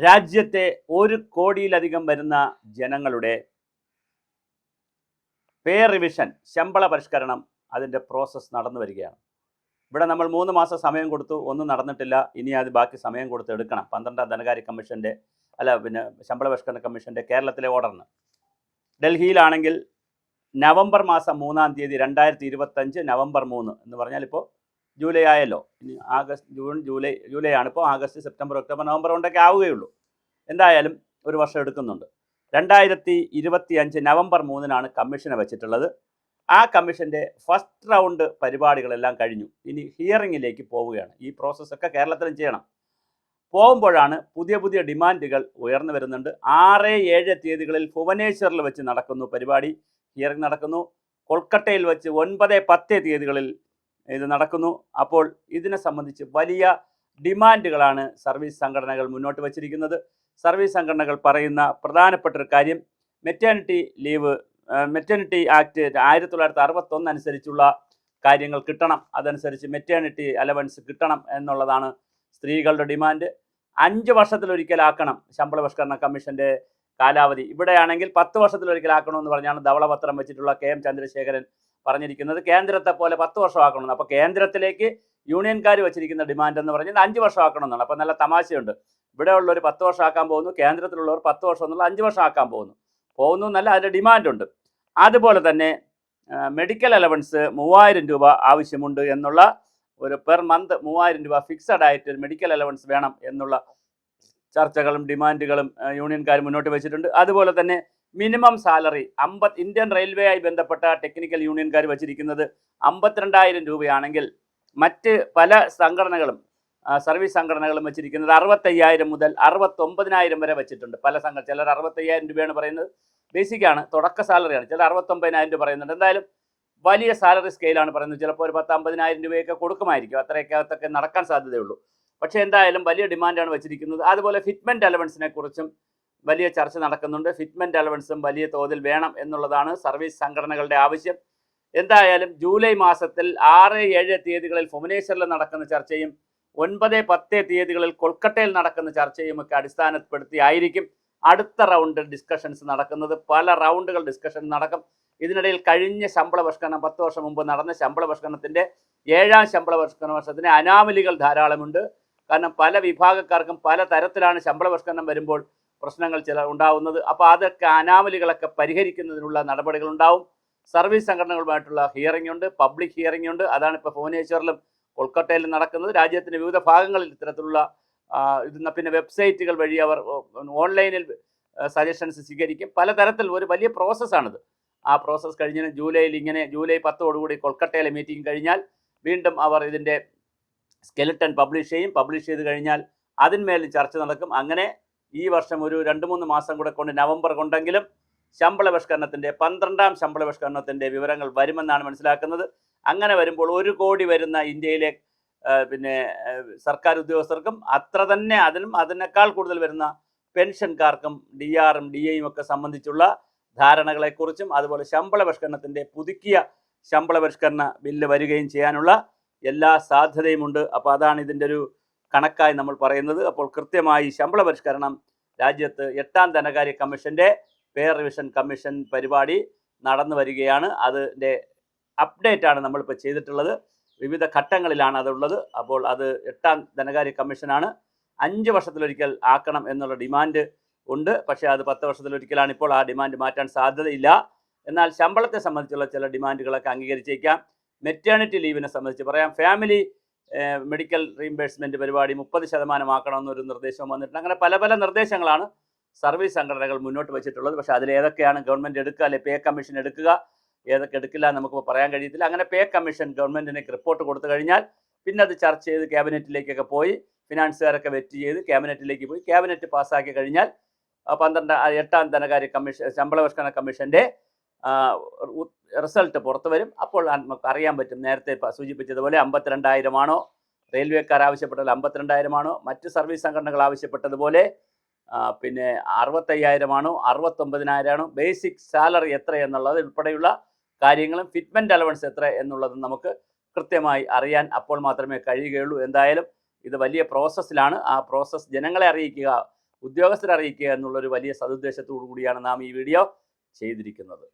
രാജ്യത്തെ 1 കോടിയിലധികം വരുന്ന ജനങ്ങളുടെ പേ റിവിഷൻ ശമ്പള പരിഷ്കരണം അതിൻ്റെ പ്രോസസ്സ് നടന്നു വരികയാണ്. ഇവിടെ നമ്മൾ 3 മാസം സമയം കൊടുത്തു, ഒന്നും നടന്നിട്ടില്ല. ഇനി അത് ബാക്കി സമയം കൊടുത്ത് എടുക്കണം. 12ാം ധനകാര്യ കമ്മീഷൻ്റെ ശമ്പള പരിഷ്കരണ കമ്മീഷൻ്റെ കേരളത്തിലെ ഓർഡറിന്. ഡൽഹിയിലാണെങ്കിൽ നവംബർ മാസം 3-ാം തീയതി 2025 നവംബർ 3 എന്ന് പറഞ്ഞാൽ ഇപ്പോൾ ജൂലൈ ആയല്ലോ. ഇനി ആഗസ്റ്റ്, ജൂൺ, ജൂലൈ ആണിപ്പോൾ. ആഗസ്റ്റ്, സെപ്റ്റംബർ, ഒക്ടോബർ, നവംബർ കൊണ്ടൊക്കെ ആവുകയുള്ളൂ. എന്തായാലും ഒരു വർഷം എടുക്കുന്നുണ്ട്. 2025 നവംബർ 3-നാണ് കമ്മീഷനെ വെച്ചിട്ടുള്ളത്. ആ കമ്മീഷൻ്റെ ഫസ്റ്റ് റൗണ്ട് പരിപാടികളെല്ലാം കഴിഞ്ഞു. ഇനി ഹിയറിങ്ങിലേക്ക് പോവുകയാണ്. ഈ പ്രോസസ്സൊക്കെ കേരളത്തിലും ചെയ്യണം. പോകുമ്പോഴാണ് പുതിയ ഡിമാൻഡുകൾ ഉയർന്നു വരുന്നുണ്ട്. 6-7 തീയതികളിൽ ഭുവനേശ്വറിൽ വെച്ച് നടക്കുന്നു പരിപാടി, ഹിയറിംഗ് നടക്കുന്നു. കൊൽക്കത്തയിൽ വെച്ച് 9-10 തീയതികളിൽ ഇത് നടക്കുന്നു. അപ്പോൾ ഇതിനെ സംബന്ധിച്ച് വലിയ ഡിമാൻഡുകളാണ് സർവീസ് സംഘടനകൾ മുന്നോട്ട് വച്ചിരിക്കുന്നത്. സർവീസ് സംഘടനകൾ പറയുന്ന പ്രധാനപ്പെട്ട ഒരു കാര്യം മെറ്റേണിറ്റി ആക്ട് 1961 അനുസരിച്ചുള്ള കാര്യങ്ങൾ കിട്ടണം. അതനുസരിച്ച് മെറ്റേണിറ്റി അലവൻസ് കിട്ടണം എന്നുള്ളതാണ് സ്ത്രീകളുടെ ഡിമാൻഡ്. 5 വർഷത്തിലൊരിക്കലാക്കണം ശമ്പള പരിഷ്കരണ കമ്മീഷൻ്റെ കാലാവധി. ഇവിടെയാണെങ്കിൽ 10 വർഷത്തിലൊരിക്കലാക്കണമെന്ന് പറഞ്ഞാണ് ധവളപത്രം വെച്ചിട്ടുള്ള KM ചന്ദ്രശേഖരൻ പറഞ്ഞിരിക്കുന്നത്. കേന്ദ്രത്തെ പോലെ 10 വർഷമാക്കണമെന്ന്. അപ്പോൾ കേന്ദ്രത്തിലേക്ക് യൂണിയൻകാർ വെച്ചിരിക്കുന്ന ഡിമാൻഡ് എന്ന് പറഞ്ഞാൽ 5 വർഷം ആക്കണമെന്നാണ്. അപ്പോൾ നല്ല തമാശയുണ്ട്. ഇവിടെ ഉള്ളവർ 10 വർഷം ആക്കാൻ പോകുന്നു, കേന്ദ്രത്തിലുള്ളവർ 10 വർഷം എന്നുള്ള 5 വർഷം ആക്കാൻ പോകുന്നു എന്നല്ല, അതിൻ്റെ ഡിമാൻഡുണ്ട്. അതുപോലെ തന്നെ മെഡിക്കൽ അലവൻസ് 3000 രൂപ ആവശ്യമുണ്ട് എന്നുള്ള ഒരു പെർ മന്ത് 3000 രൂപ ഫിക്സഡ് ആയിട്ട് ഒരു മെഡിക്കൽ അലവൻസ് വേണം എന്നുള്ള ചർച്ചകളും ഡിമാൻഡുകളും യൂണിയൻകാർ മുന്നോട്ട് വെച്ചിട്ടുണ്ട്. അതുപോലെ തന്നെ മിനിമം സാലറി ഇന്ത്യൻ റെയിൽവേയായി ബന്ധപ്പെട്ട ടെക്നിക്കൽ യൂണിയൻകാർ വെച്ചിരിക്കുന്നത് 52,000 രൂപയാണെങ്കിൽ മറ്റ് പല സംഘടനകളും സർവീസ് സംഘടനകളും വെച്ചിരിക്കുന്നത് 65,000 മുതൽ 69,000 വരെ വെച്ചിട്ടുണ്ട്. ചിലർ 65,000 രൂപയാണ് പറയുന്നത്, ബേസിക്കാണ്, തുടക്ക സാലറിയാണ്. ചിലർ 69,000 രൂപ പറയുന്നുണ്ട്. എന്തായാലും വലിയ സാലറി സ്കെയിലാണ് പറയുന്നത്. ചിലപ്പോൾ ഒരു 10-50,000 രൂപയൊക്കെ കൊടുക്കുമായിരിക്കും. അത്രയൊക്കെ നടക്കാൻ സാധ്യതയുള്ളൂ. പക്ഷേ എന്തായാലും വലിയ ഡിമാൻഡാണ് വെച്ചിരിക്കുന്നത്. അതുപോലെ ഫിറ്റ്മെൻറ്റ് അലവൻസിനെ കുറിച്ചും വലിയ ചർച്ച നടക്കുന്നുണ്ട്. ഫിറ്റ്മെൻറ്റ് അലവൻസും വലിയ തോതിൽ വേണം എന്നുള്ളതാണ് സർവീസ് സംഘടനകളുടെ ആവശ്യം. എന്തായാലും ജൂലൈ മാസത്തിൽ 6-7 തീയതികളിൽ ഭുവനേശ്വറിൽ നടക്കുന്ന ചർച്ചയും 9-10 തീയതികളിൽ കൊൽക്കത്തയിൽ നടക്കുന്ന ചർച്ചയുമൊക്കെ അടിസ്ഥാനപ്പെടുത്തിയായിരിക്കും അടുത്ത റൗണ്ട് ഡിസ്കഷൻസ് നടക്കുന്നത്. പല റൗണ്ടുകൾ ഡിസ്കഷൻ നടക്കും. ഇതിനിടയിൽ കഴിഞ്ഞ ശമ്പള പരിഷ്കരണം 10 വർഷം മുമ്പ് നടന്ന ശമ്പള പരിഷ്കരണത്തിൻ്റെ 7ാം ശമ്പള പരിഷ്കരണ വർഷത്തിന് അനാമലികൾ ധാരാളമുണ്ട്. കാരണം പല വിഭാഗക്കാർക്കും പല തരത്തിലാണ് ശമ്പള പരിഷ്കരണം വരുമ്പോൾ പ്രശ്നങ്ങൾ ഉണ്ടാവുന്നത്. അപ്പോൾ അതൊക്കെ അനാമലികളൊക്കെ പരിഹരിക്കുന്നതിനുള്ള നടപടികളുണ്ടാവും. സർവീസ് സംഘടനകളുമായിട്ടുള്ള ഹിയറിംഗ് ഉണ്ട്, പബ്ലിക് ഹിയറിംഗ് ഉണ്ട്. അതാണ് ഇപ്പോൾ ഭുവനേശ്വറിലും കൊൽക്കത്തയിലും നടക്കുന്നത്. രാജ്യത്തിൻ്റെ വിവിധ ഭാഗങ്ങളിൽ ഇത്തരത്തിലുള്ള പിന്നെ വെബ്സൈറ്റുകൾ വഴി അവർ ഓൺലൈനിൽ സജഷൻസ് സ്വീകരിക്കും. പലതരത്തിൽ ഒരു വലിയ പ്രോസസ്സാണിത്. ആ പ്രോസസ്സ് കഴിഞ്ഞ് ജൂലൈ 10 കൊൽക്കത്തയിലെ മീറ്റിംഗ് കഴിഞ്ഞാൽ വീണ്ടും അവർ ഇതിൻ്റെ സ്കെലിട്ടൺ പബ്ലിഷ് ചെയ്ത് കഴിഞ്ഞാൽ അതിന്മേൽ ചർച്ച നടക്കും. അങ്ങനെ ഈ വർഷം ഒരു 2-3 മാസം കൊണ്ട് നവംബർ കൊണ്ടെങ്കിലും ശമ്പള പരിഷ്കരണത്തിൻ്റെ 12ാം ശമ്പള പരിഷ്കരണത്തിൻ്റെ വിവരങ്ങൾ വരുമെന്നാണ് മനസ്സിലാക്കുന്നത്. അങ്ങനെ വരുമ്പോൾ 1 കോടി വരുന്ന ഇന്ത്യയിലെ സർക്കാർ ഉദ്യോഗസ്ഥർക്കും അത്ര തന്നെ അതിനേക്കാൾ കൂടുതൽ വരുന്ന പെൻഷൻകാർക്കും DRഉം DAയും ഒക്കെ സംബന്ധിച്ചുള്ള ധാരണകളെക്കുറിച്ചും അതുപോലെ ശമ്പള പരിഷ്കരണത്തിൻ്റെ പുതുക്കിയ ശമ്പള പരിഷ്കരണ ബില്ല് വരികയും ചെയ്യാനുള്ള എല്ലാ സാധ്യതയുമുണ്ട്. അപ്പോൾ അതാണ് ഇതിൻ്റെ ഒരു കണക്കായി നമ്മൾ പറയുന്നത്. അപ്പോൾ കൃത്യമായി ശമ്പള പരിഷ്കരണം രാജ്യത്ത് 8ാം ധനകാര്യ കമ്മീഷൻ്റെ പേ റിവിഷൻ കമ്മീഷൻ പരിപാടി നടന്നു വരികയാണ്. അതിൻ്റെ അപ്ഡേറ്റാണ് നമ്മളിപ്പോൾ ചെയ്തിട്ടുള്ളത്. വിവിധ ഘട്ടങ്ങളിലാണ് അതുള്ളത്. അപ്പോൾ അത് 8ാം ധനകാര്യ കമ്മീഷനാണ്. 5 വർഷത്തിലൊരിക്കൽ ആക്കണം എന്നുള്ള ഡിമാൻഡ് ഉണ്ട്. പക്ഷേ അത് 10 വർഷത്തിലൊരിക്കലാണ്. ഇപ്പോൾ ആ ഡിമാൻഡ് മാറ്റാൻ സാധ്യതയില്ല. എന്നാൽ ശമ്പളത്തെ സംബന്ധിച്ചുള്ള ചില ഡിമാൻഡുകളൊക്കെ അംഗീകരിച്ചേക്കാം. മെറ്റേണിറ്റി ലീവിനെ സംബന്ധിച്ച് പറയാം. ഫാമിലി മെഡിക്കൽ റീഇംബേഴ്സ്മെൻറ്റ് പരിപാടി 30% ആക്കണമെന്നൊരു നിർദ്ദേശവും വന്നിട്ടുണ്ട്. അങ്ങനെ പല നിർദ്ദേശങ്ങളാണ് സർവീസ് സംഘടനകൾ മുന്നോട്ട് വെച്ചിട്ടുള്ളത്. പക്ഷേ അതിലേതൊക്കെയാണ് ഗവൺമെൻറ് എടുക്കുക, അല്ലെങ്കിൽ പേ കമ്മീഷൻ എടുക്കുക, ഏതൊക്കെ എടുക്കില്ല നമുക്കിപ്പോൾ പറയാൻ കഴിയത്തില്ല. അങ്ങനെ പേ കമ്മീഷൻ ഗവൺമെൻറ്റിന് റിപ്പോർട്ട് കൊടുത്തു കഴിഞ്ഞാൽ പിന്നെ അത് ചർച്ച ചെയ്ത് ക്യാബിനറ്റിലേക്കൊക്കെ പോയി ഫിനാൻസുകാരൊക്കെ വെറ്റ് ചെയ്ത് ക്യാബിനറ്റിലേക്ക് പോയി ക്യാബിനറ്റ് പാസ്സാക്കി കഴിഞ്ഞാൽ 8ാം ധനകാര്യ കമ്മീഷൻ ശമ്പള പരിഷ്കരണ കമ്മീഷൻ്റെ റിസൾട്ട് പുറത്തു വരും. അപ്പോൾ നമുക്ക് അറിയാൻ പറ്റും, നേരത്തെ സൂചിപ്പിച്ചതുപോലെ 52,000 ആണോ, റെയിൽവേക്കാർ ആവശ്യപ്പെട്ടത് 52,000 ആണോ, മറ്റ് സർവീസ് സംഘടനകൾ ആവശ്യപ്പെട്ടതുപോലെ 65,000 ആണോ, 69,000 ആണോ, ബേസിക് സാലറി എത്ര എന്നുള്ളത് ഉൾപ്പെടെയുള്ള കാര്യങ്ങളും ഫിറ്റ്മെൻറ്റ് അലവൻസ് എത്ര എന്നുള്ളതും നമുക്ക് കൃത്യമായി അറിയാൻ അപ്പോൾ മാത്രമേ കഴിയുകയുള്ളൂ. എന്തായാലും ഇത് വലിയ പ്രോസസ്സിലാണ്. ആ പ്രോസസ്സ് ജനങ്ങളെ അറിയിക്കുക, ഉദ്യോഗസ്ഥരെ അറിയിക്കുക എന്നുള്ളൊരു വലിയ സതുദ്ദേശത്തോടു കൂടിയാണ് നാം ഈ വീഡിയോ ചെയ്തിരിക്കുന്നത്.